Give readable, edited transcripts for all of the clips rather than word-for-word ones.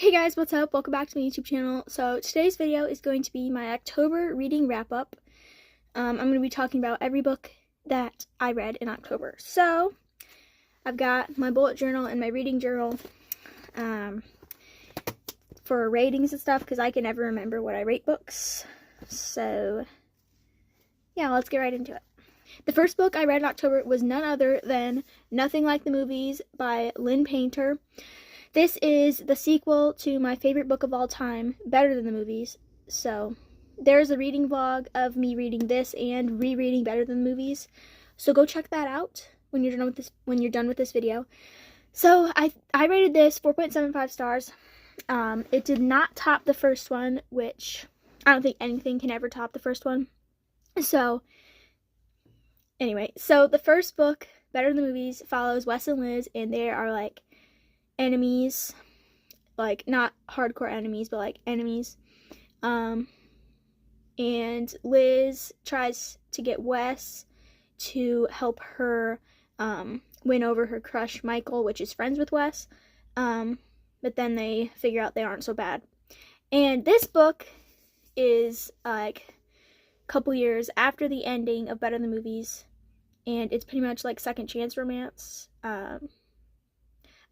Hey guys, what's up? Welcome back to my YouTube channel. So today's video is going to be my October reading wrap-up. I'm going to be talking about every book that I read in October. So I've got my bullet journal and my reading journal for ratings and stuff because I can never remember what I rate books. So yeah, let's get right into it. The first book I read in October was none other than Nothing Like the Movies by Lynn Painter. This is the sequel to my favorite book of all time, Better Than the Movies. So there's a reading vlog of me reading this and rereading Better Than the Movies. So go check that out when you're done with this video. So I rated this 4.75 stars. It did not top the first one, which I don't think anything can ever top the first one. So anyway, so the first book, Better Than the Movies, follows Wes and Liz, and they are like enemies, like not hardcore enemies, but like enemies. And Liz tries to get Wes to help her win over her crush Michael, which is friends with Wes. But then they figure out they aren't so bad. And this book is like a couple years after the ending of Better Than the Movies, and it's pretty much like second chance romance.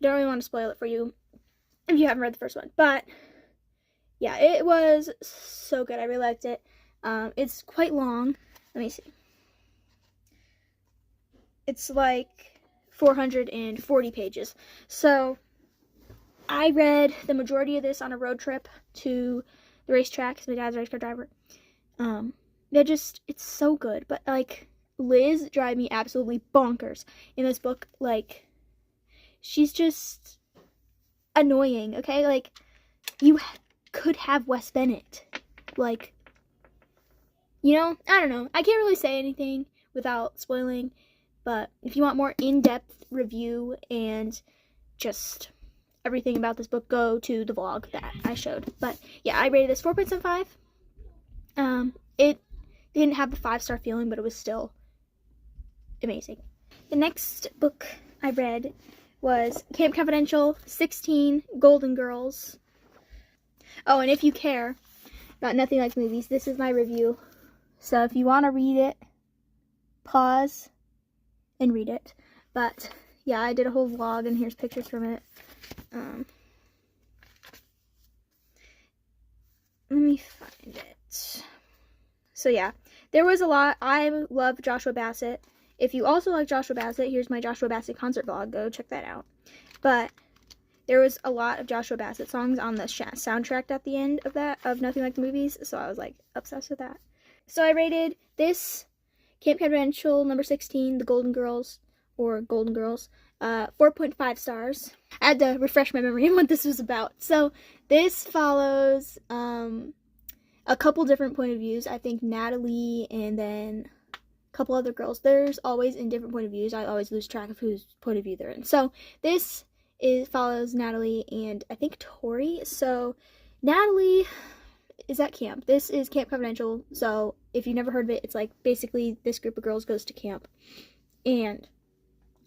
Don't really want to spoil it for you if you haven't read the first one, but yeah, it was so good. I really liked it. It's quite long. Let me see. It's like 440 pages. So I read the majority of this on a road trip to the racetrack because my dad's a race car driver. It's so good, but like Liz drives me absolutely bonkers in this book. Like, she's just annoying, okay? Like, you could have Wes Bennett. Like, you know, I don't know. I can't really say anything without spoiling, but if you want more in-depth review and just everything about this book, go to the vlog that I showed. But yeah, I rated this 4.75. It didn't have the 5-star feeling, but it was still amazing. The next book I read was Camp Confidential 16 Golden Girls. Oh, and if you care about Nothing Like Movies, this is my review. So if you want to read it, pause and read it. But yeah, I did a whole vlog and here's pictures from it. Let me find it. So yeah, there was a lot. I love Joshua Bassett. If you also like Joshua Bassett, here's my Joshua Bassett concert vlog. Go check that out. But there was a lot of Joshua Bassett songs on the soundtrack at the end of Nothing Like the Movies, so I was like obsessed with that. So I rated this Camp Confidential number 16, The Golden Girls, or Golden Girls, 4.5 stars. I had to refresh my memory on what this was about. So this follows a couple different point of views. I think Natalie and then couple other girls. There's always in different point of views. I always lose track of whose point of view they're in. So this follows Natalie and I think Tori. So Natalie is at camp. This is Camp Confidential. So if you've never heard of it, it's like basically this group of girls goes to camp. And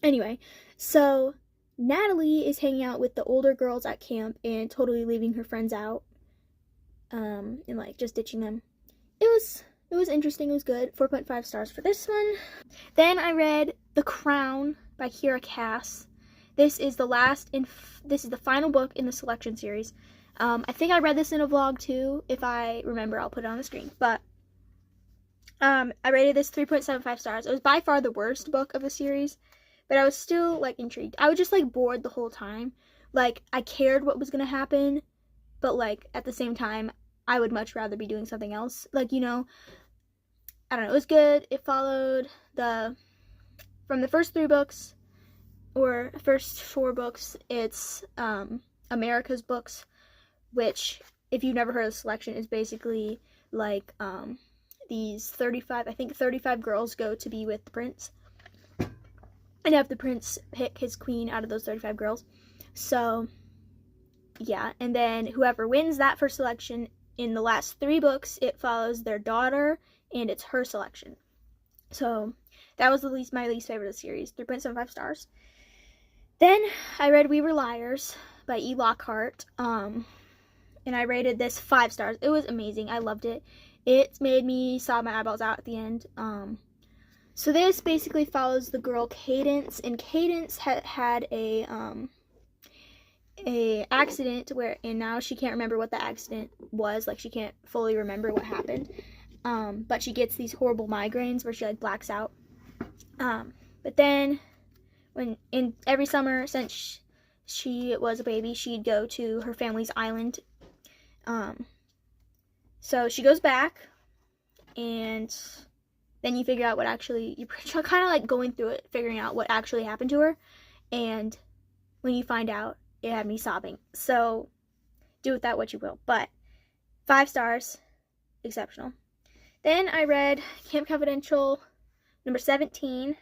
anyway, so Natalie is hanging out with the older girls at camp and totally leaving her friends out. And like just ditching them. It was interesting. It was good. 4.5 stars for this one. Then I read The Crown by Kiera Cass. This is the final book in the selection series. I think I read this in a vlog too. If I remember, I'll put it on the screen. But I rated this 3.75 stars. It was by far the worst book of the series, but I was still like intrigued. I was just like bored the whole time. Like, I cared what was gonna happen, but like at the same time, I would much rather be doing something else. Like, you know, I don't know, it was good. It followed from the first 3 books, or first 4 books, it's America's Books, which, if you've never heard of the selection, is basically like these 35 girls go to be with the prince, and have the prince pick his queen out of those 35 girls. So yeah, and then whoever wins that first selection, in the last 3 books, it follows their daughter, and it's her selection. So that was my least favorite of the series, 3.75 stars. Then I read We Were Liars by E. Lockhart. And I rated this 5 stars. It was amazing. I loved it. It made me sob my eyeballs out at the end. So this basically follows the girl Cadence, and Cadence had a accident and now she can't remember what the accident was. Like, she can't fully remember what happened. But she gets these horrible migraines where she like blacks out. But then every summer since she was a baby, she'd go to her family's island. So she goes back, and then you figure out what actually, you're kind of like going through it, figuring out what actually happened to her. And when you find out, it had me sobbing. So do with that what you will. But 5 stars, exceptional. Then I read Camp Confidential number 17,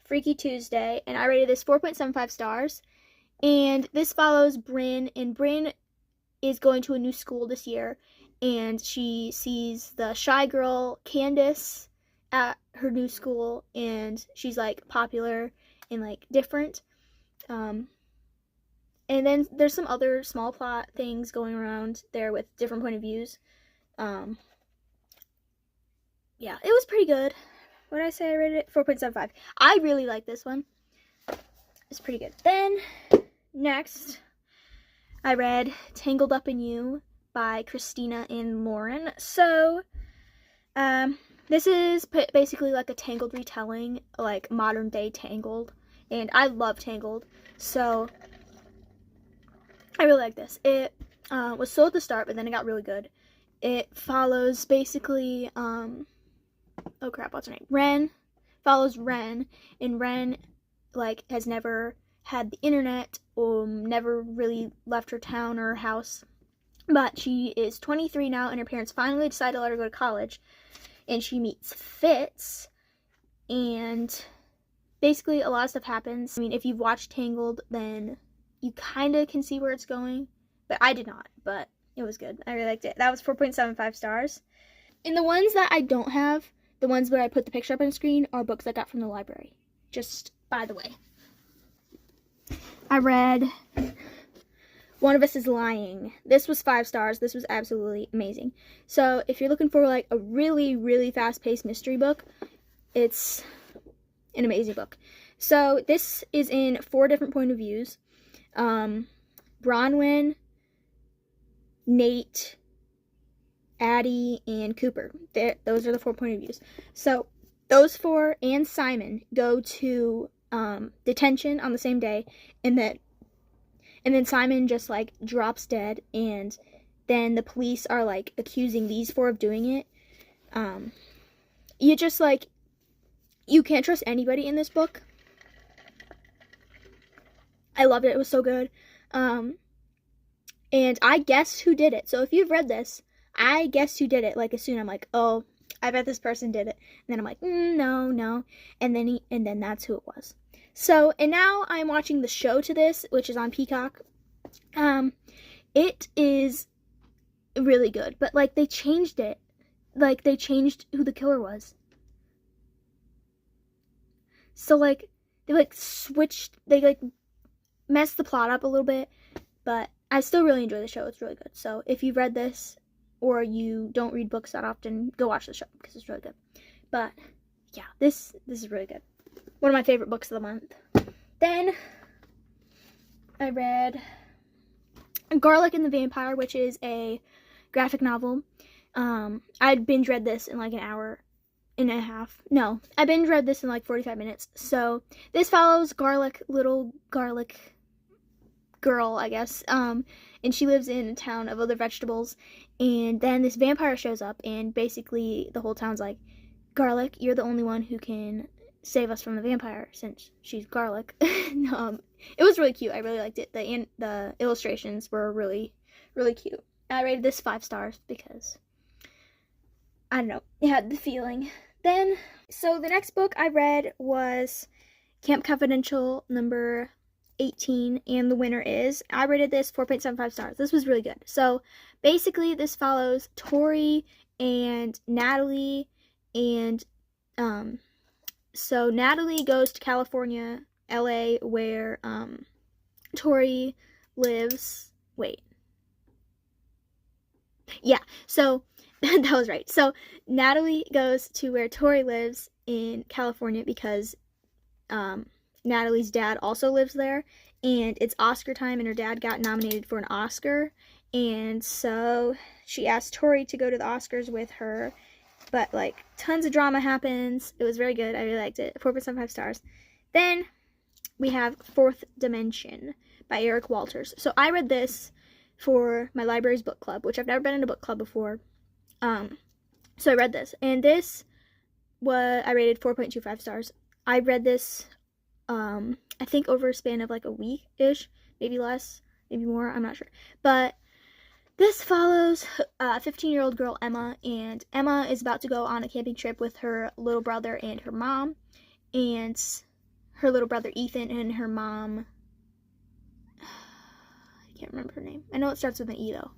Freaky Tuesday, and I rated this 4.75 stars. And this follows Bryn, and Bryn is going to a new school this year, and she sees the shy girl Candace at her new school, and she's like popular and like different. And then there's some other small plot things going around there with different point of views. Yeah, it was pretty good. What did I say I rated it? 4.75. I really like this one. It's pretty good. Then, next, I read Tangled Up in You by Christina and Lauren. So, this is basically like a Tangled retelling, like modern day Tangled. And I love Tangled. So, I really like this. It was slow at the start, but then it got really good. It follows basically, oh crap, what's her name? Ren. Follows Ren, and Ren, like, has never had the internet, never really left her town or her house. But she is 23 now, and her parents finally decide to let her go to college. And she meets Fitz, and basically a lot of stuff happens. I mean, if you've watched Tangled, then you kind of can see where it's going. But I did not, but it was good. I really liked it. That was 4.75 stars. And the ones that I don't have, the ones where I put the picture up on the screen, are books I got from the library. Just by the way. I read One of Us is Lying. This was 5 stars. This was absolutely amazing. So if you're looking for like a really, really fast-paced mystery book, it's an amazing book. So this is in 4 different point of views. Bronwyn, Nate, Addie, and Cooper. Those are the 4 point of views. So those 4 and Simon go to detention on the same day, and then Simon just like drops dead, and then the police are like accusing these 4 of doing it. You just like, you can't trust anybody in this book. I loved it. It was so good. And I guessed who did it. So if you've read this, I guessed who did it. Like, as soon I'm like, oh, I bet this person did it. And then I'm like, no. And then that's who it was. So, and now I'm watching the show to this, which is on Peacock. It is really good, but like they changed it. Like they changed who the killer was. So like they like switched, they like messed the plot up a little bit, but I still really enjoy the show. It's really good. So if you've read this, or you don't read books that often, go watch the show because it's really good. But yeah, this is really good. One of my favorite books of the month. Then I read Garlic and the Vampire, which is a graphic novel. I'd binge read this in like an hour and a half. No, I binge read this in like 45 minutes. So this follows little garlic girl, I guess. And she lives in a town of other vegetables. And then this vampire shows up, and basically the whole town's like, Garlic, you're the only one who can save us from the vampire, since she's garlic. It was really cute. I really liked it. The illustrations were really, really cute. I rated this 5 stars because, I don't know, it had the feeling. Then, so the next book I read was Camp Confidential number 18, and the winner is, I rated this 4.75 stars. This was really good. So basically this follows Tori and Natalie, and so Natalie goes to California, LA, where Tori lives, wait. Yeah, so that was right. So Natalie goes to where Tori lives in California because Natalie's dad also lives there, and it's Oscar time, and her dad got nominated for an Oscar, and so she asked Tori to go to the Oscars with her, but like tons of drama happens. It was very good. I really liked it. 4.75 stars. Then we have Fourth Dimension by Eric Walters. So I read this for my library's book club, which I've never been in a book club before. So I read this, and this was, I rated 4.25 stars. I read this, I think over a span of like a week-ish, maybe less, maybe more, I'm not sure. But this follows a 15-year-old girl, Emma, and Emma is about to go on a camping trip with her little brother and her mom, and her little brother Ethan and her mom, I can't remember her name. I know it starts with an E though.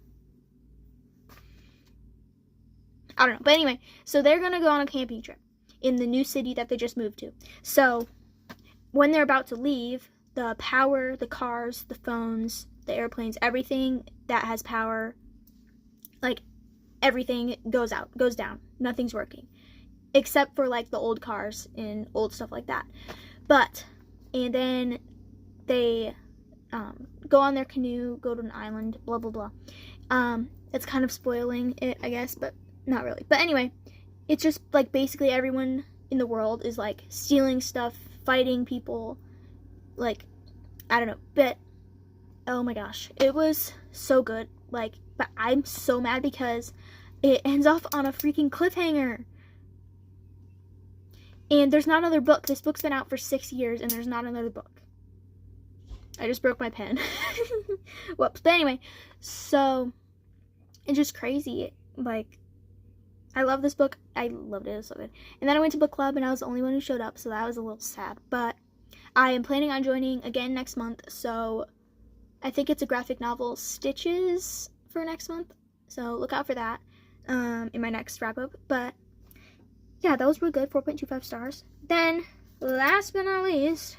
I don't know. But anyway, so they're going to go on a camping trip in the new city that they just moved to. So when they're about to leave, the power, the cars, the phones, the airplanes, everything that has power, like everything goes out, goes down. Nothing's working. Except for like the old cars and old stuff like that. But, and then they go on their canoe, go to an island, blah, blah, blah. It's kind of spoiling it, I guess, but not really. But anyway, it's just like basically everyone in the world is like stealing stuff, fighting people, like, I don't know. But, oh my gosh, it was so good. Like, but I'm so mad because it ends off on a freaking cliffhanger. And there's not another book. This book's been out for 6 years, and there's not another book. I just broke my pen. Whoops. But anyway, so it's just crazy. Like, I love this book. I loved it. It was so good. And then I went to book club, and I was the only one who showed up, so that was a little sad. But I am planning on joining again next month, so I think it's a graphic novel, Stitches, for next month. So look out for that in my next wrap-up. But yeah, that was really good. 4.25 stars. Then, last but not least,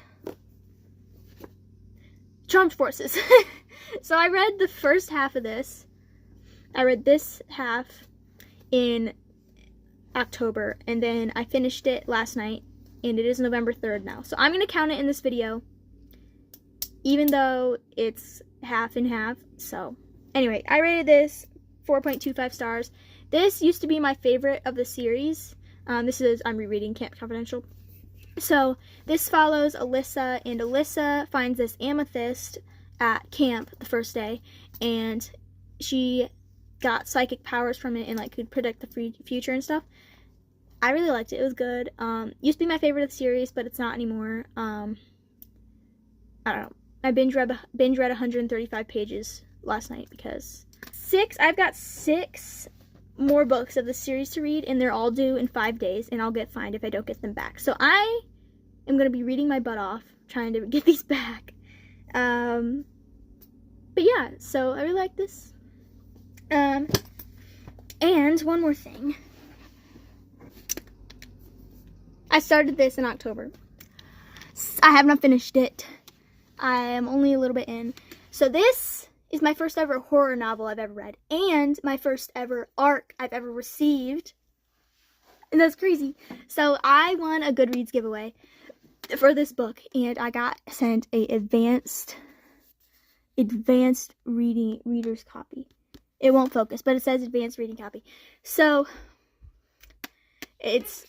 Charmed Forces. So I read the first half of this. I read this half in October, and then I finished it last night, and it is November 3rd now. So I'm going to count it in this video, even though it's half and half. So anyway, I rated this 4.25 stars. This used to be my favorite of the series. I'm rereading Camp Confidential. So this follows Alyssa, and Alyssa finds this amethyst at camp the first day, and she got psychic powers from it and like could predict the future and stuff. I really liked it. It was good. Used to be my favorite of the series, but it's not anymore. I don't know. I binge read 135 pages last night because I've got 6 more books of the series to read, and they're all due in 5 days, and I'll get fined if I don't get them back. So I am going to be reading my butt off trying to get these back. But yeah, so I really like this. And one more thing. I started this in October. I have not finished it. I am only a little bit in. So this is my first ever horror novel I've ever read, and my first ever ARC I've ever received. And that's crazy. So I won a Goodreads giveaway for this book, and I got sent a advanced reader's copy. It won't focus, but it says advanced reading copy. So it's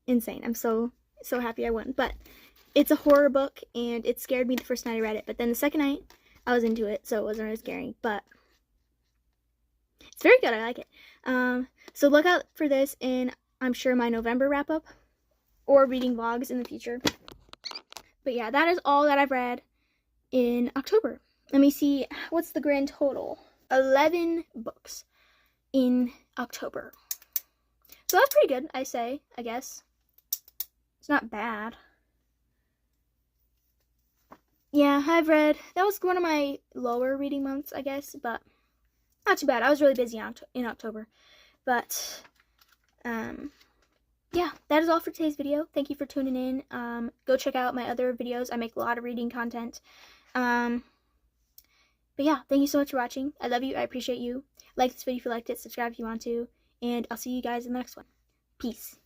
insane. I'm so happy I won. But it's a horror book, and it scared me the first night I read it. But then the second night, I was into it, so it wasn't really scary. But it's very good. I like it. So look out for this in, I'm sure, my November wrap-up or reading vlogs in the future. But yeah, that is all that I've read in October. Let me see. What's the grand total? 11 books in October. So that's pretty good, I guess. It's not bad. Yeah, I've read, that was one of my lower reading months, I guess, but not too bad. I was really busy in October. But, yeah, that is all for today's video. Thank you for tuning in. Go check out my other videos. I make a lot of reading content. But yeah, thank you so much for watching. I love you. I appreciate you. Like this video if you liked it. Subscribe if you want to. And I'll see you guys in the next one. Peace.